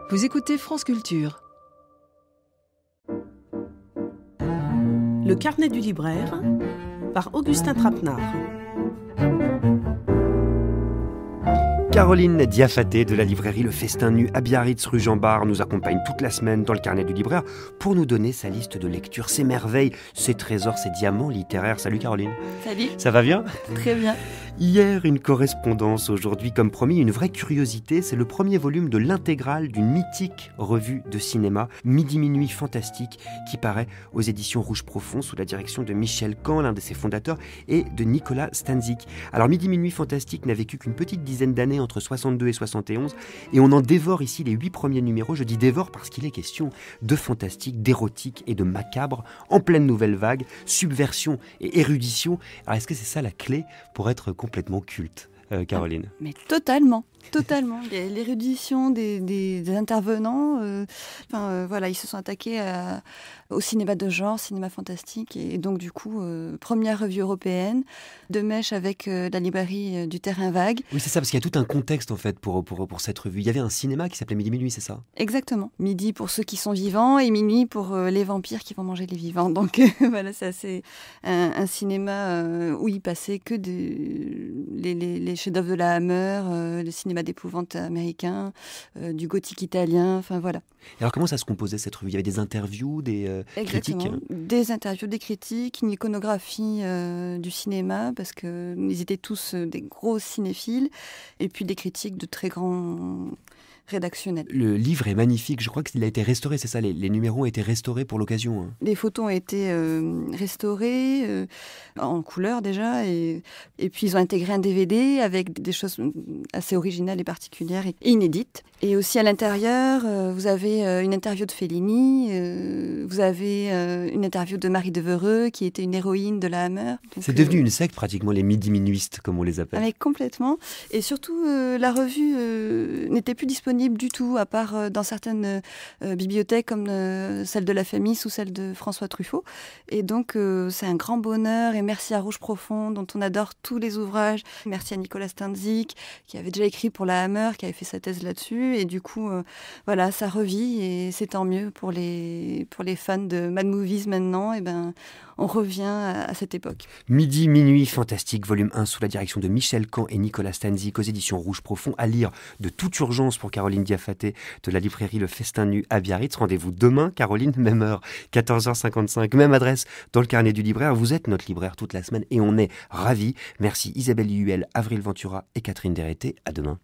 Vous écoutez France Culture. Le carnet du libraire par Augustin Trapenard. Caroline Diafaté de la librairie Le Festin Nu à Biarritz rue Jean Bart nous accompagne toute la semaine dans le carnet du libraire pour nous donner sa liste de lecture, ses merveilles, ses trésors, ses diamants littéraires. Salut Caroline. Salut. Ça va bien ? Très bien. Hier, une correspondance, aujourd'hui, comme promis, une vraie curiosité. C'est le premier volume de l'intégrale d'une mythique revue de cinéma, Midi Minuit Fantastique, qui paraît aux éditions Rouge Profond sous la direction de Michel Caen, l'un de ses fondateurs, et de Nicolas Stanzik. Alors, Midi Minuit Fantastique n'a vécu qu'une petite dizaine d'années entre 62 et 71, et on en dévore ici les 8 premiers numéros. Je dis dévore parce qu'il est question de fantastique, d'érotique et de macabre, en pleine nouvelle vague, subversion et érudition. Alors, est-ce que c'est ça la clé pour être complètement culte, Caroline? Mais totalement. Il y a l'érudition des intervenants. Voilà, ils se sont attaqués au cinéma de genre, cinéma fantastique. Et donc, du coup, première revue européenne, de mèche avec la librairie du Terrain Vague. Oui, c'est ça, parce qu'il y a tout un contexte, en fait, pour cette revue. Il y avait un cinéma qui s'appelait Midi Minuit, c'est ça? Exactement. Midi pour ceux qui sont vivants et minuit pour les vampires qui vont manger les vivants. Donc, voilà, c'est un cinéma où il passait que les chefs-d'œuvre de la Hammer, le cinéma d'épouvante américain, du gothique italien, enfin voilà. Et alors comment ça se composait cette revue? Il y avait des interviews, des critiques? Des interviews, des critiques, une iconographie du cinéma, parce qu'ils étaient tous des gros cinéphiles, et puis des critiques de très grands rédactionnels. Le livre est magnifique, je crois qu'il a été restauré, c'est ça, les numéros ont été restaurés pour l'occasion. Hein. Les photos ont été restaurées, en couleur déjà, et puis ils ont intégré un DVD avec des choses assez originales et particulières et inédites. Et aussi à l'intérieur, vous avez une interview de Fellini, vous avez une interview de Marie Devereux, qui était une héroïne de la Hammer. C'est devenu une secte pratiquement, les midi-minuistes, comme on les appelle. Avec complètement. Et surtout, la revue n'était plus disponible du tout, à part dans certaines bibliothèques comme celle de la Fémis ou celle de François Truffaut. Et donc, c'est un grand bonheur. Et merci à Rouge Profond, dont on adore tous les ouvrages. Merci à Nicolas Stanzik, qui avait déjà écrit pour la Hammer, qui avait fait sa thèse là-dessus. Et du coup, voilà, ça revit et c'est tant mieux pour les fans de Mad Movies maintenant. Et ben, on revient à cette époque. Midi Minuit Fantastique, volume 1, sous la direction de Michel Caen et Nicolas Stanzik, aux éditions Rouge Profond, à lire de toute urgence pour Caroline Diafaté de la librairie Le Festin Nu à Biarritz. Rendez-vous demain, Caroline, même heure, 14h55, même adresse dans le carnet du libraire. Vous êtes notre libraire toute la semaine et on est ravis. Merci Isabelle Huel, Avril Ventura et Catherine Derreté. À demain.